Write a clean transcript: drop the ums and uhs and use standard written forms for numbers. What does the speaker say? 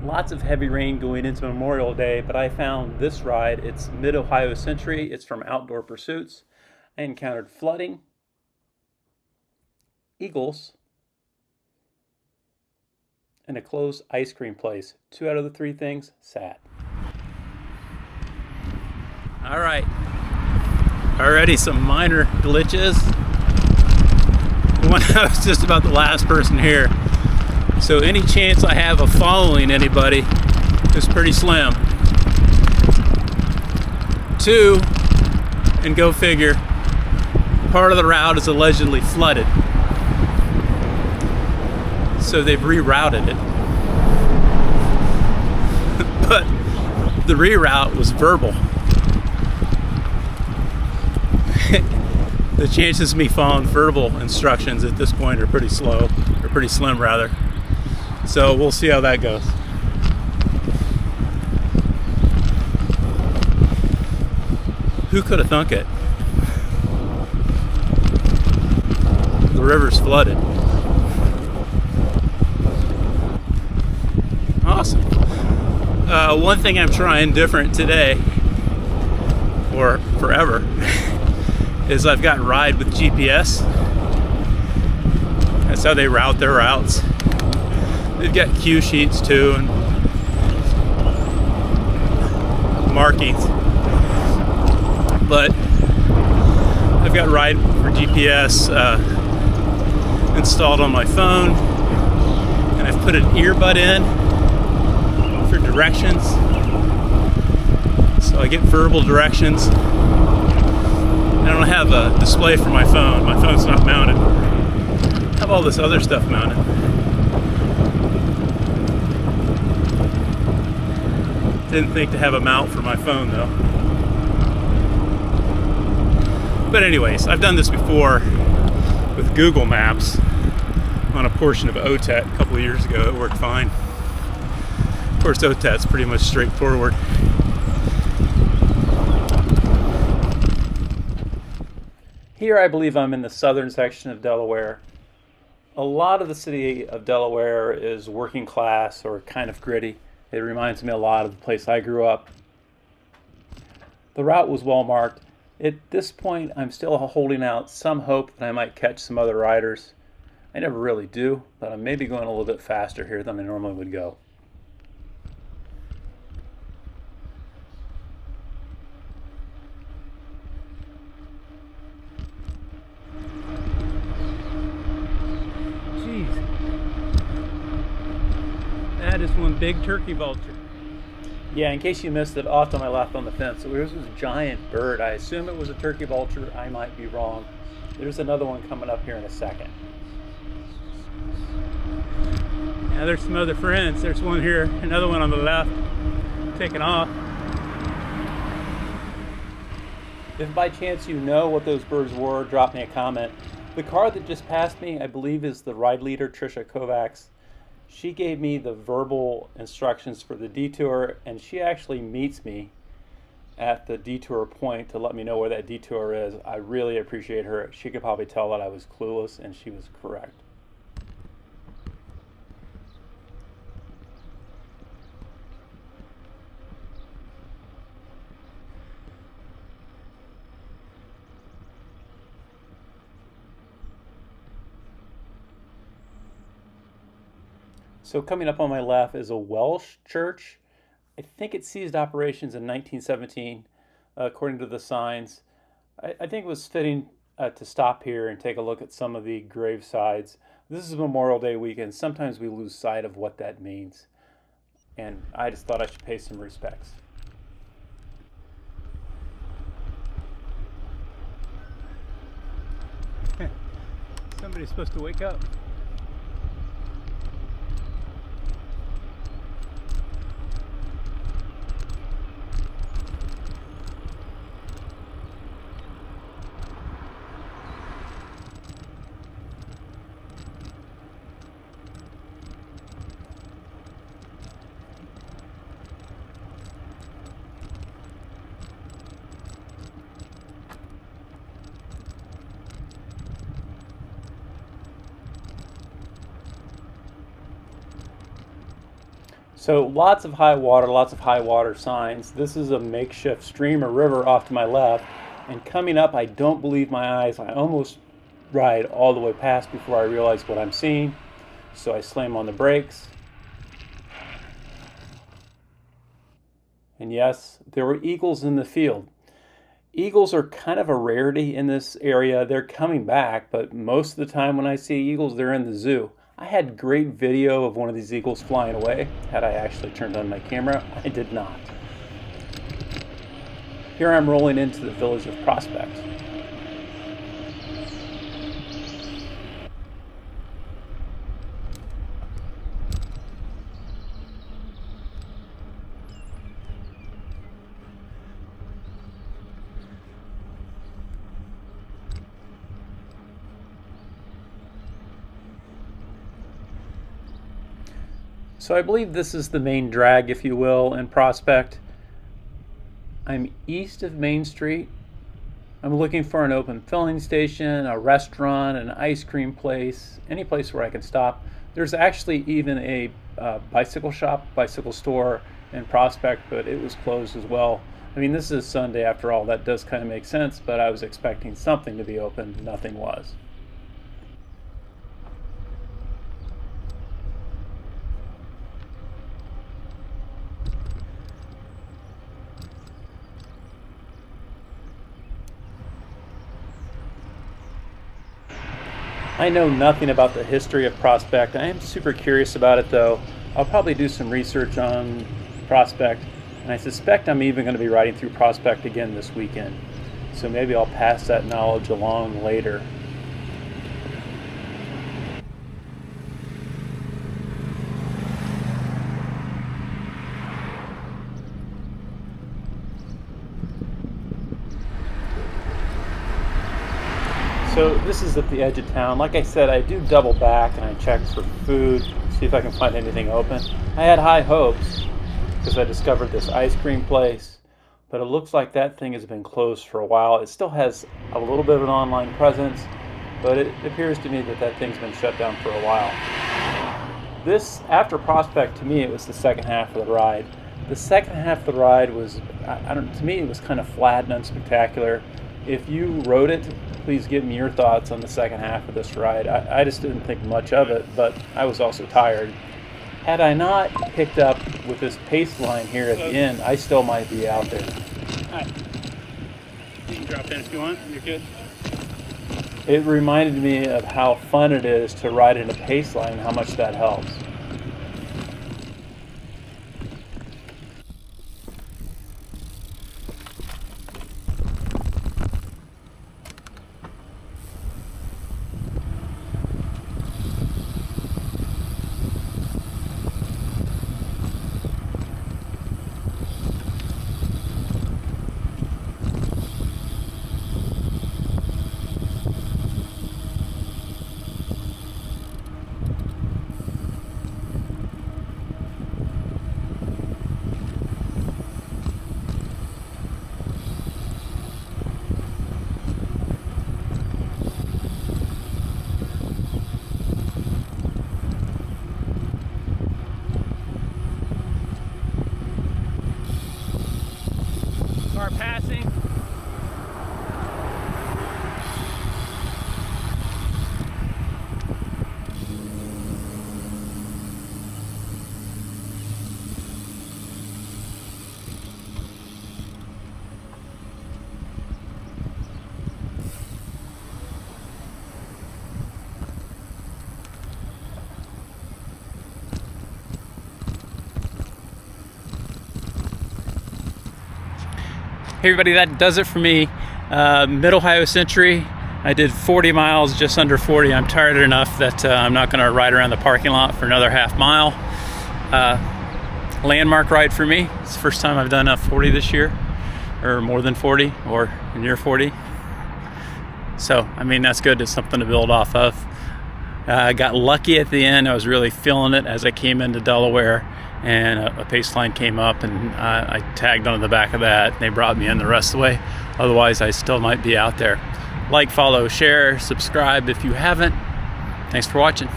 Lots of heavy rain going into Memorial Day, but I found this ride. It's Mid-Ohio Century. It's from Outdoor Pursuits. I encountered flooding, eagles, and a closed ice cream place. 2 out of the 3 things, sad. All right. Already some minor glitches. One, I was just about the last person here. So any chance I have of following anybody is pretty slim. 2, and go figure, part of the route is allegedly flooded. So they've rerouted it. But the reroute was verbal. The chances of me following verbal instructions at this point are pretty slim rather. So we'll see how that goes. Who could have thunk it? The river's flooded. Awesome. One thing I'm trying different today, or forever, is I've got Ride with GPS. That's how they route their routes. They've got cue sheets too and markings. But I've got Ride for GPS installed on my phone, and I've put an earbud in for directions. So I get verbal directions. I don't have a display for my phone. My phone's not mounted. I have all this other stuff mounted. Didn't think to have a mount for my phone though. But anyways, I've done this before with Google Maps on a portion of OTET a couple of years ago. It worked fine. Of course, OTET's pretty much straightforward. Here I believe I'm in the southern section of Delaware. A lot of the city of Delaware is working class or kind of gritty. It reminds me a lot of the place I grew up. The route was well marked. At this point, I'm still holding out some hope that I might catch some other riders. I never really do, but I'm maybe going a little bit faster here than I normally would go. That is one big turkey vulture. Yeah, in case you missed it, off to my left on the fence, so there's this giant bird. I assume it was a turkey vulture. I might be wrong. There's another one coming up here in a second. Now there's some other friends. There's one here, another one on the left, taking off. If by chance you know what those birds were, drop me a comment. The car that just passed me, I believe, is the ride leader, Trisha Kovacs. She gave me the verbal instructions for the detour, and she actually meets me at the detour point to let me know where that detour is. I really appreciate her. She could probably tell that I was clueless, and she was correct. So coming up on my left is a Welsh church. I think it ceased operations in 1917, according to the signs. I think it was fitting to stop here and take a look at some of the gravesides. This is Memorial Day weekend. Sometimes we lose sight of what that means. And I just thought I should pay some respects. Somebody's supposed to wake up. So lots of high water signs. This is a makeshift stream or river off to my left. And coming up, I don't believe my eyes. I almost ride all the way past before I realize what I'm seeing. So I slam on the brakes. And yes, there were eagles in the field. Eagles are kind of a rarity in this area. They're coming back, but most of the time when I see eagles, they're in the zoo. I had great video of one of these eagles flying away. Had I actually turned on my camera, I did not. Here I'm rolling into the village of Prospect. So I believe this is the main drag, if you will, in Prospect. I'm east of Main Street. I'm looking for an open filling station, a restaurant, an ice cream place, any place where I can stop. There's actually even a bicycle shop, bicycle store in Prospect, but it was closed as well. I mean, this is Sunday after all. That does kind of make sense, but I was expecting something to be open. Nothing was. I know nothing about the history of Prospect. I am super curious about it though. I'll probably do some research on Prospect, and I suspect I'm even going to be riding through Prospect again this weekend. So maybe I'll pass that knowledge along later. So this is at the edge of town. Like I said, I do double back and I check for food, see if I can find anything open. I had high hopes because I discovered this ice cream place, but it looks like that thing has been closed for a while. It still has a little bit of an online presence, but it appears to me that that thing's been shut down for a while. This, after Prospect, to me, it was the second half of the ride. The second half of the ride was, to me, it was kind of flat and unspectacular. If you rode it, please give me your thoughts on the second half of this ride. I just didn't think much of it, but I was also tired. Had I not picked up with this pace line here at the end, I still might be out there. All right. You can drop in if you want. You're good. It reminded me of how fun it is to ride in a pace line and how much that helps. Car passing. Hey everybody, that does it for me. Mid-Ohio Century. I did 40 miles, just under 40. I'm tired enough that I'm not going to ride around the parking lot for another half mile. Landmark ride for me. It's the first time I've done a 40 this year, or more than 40, or near 40. So, I mean, that's good. It's something to build off of. I got lucky at the end. I was really feeling it as I came into Delaware, and a pace line came up, and I tagged on the back of that, and they brought me in the rest of the way. Otherwise, I still might be out there. Like, follow, share, subscribe if you haven't. Thanks for watching.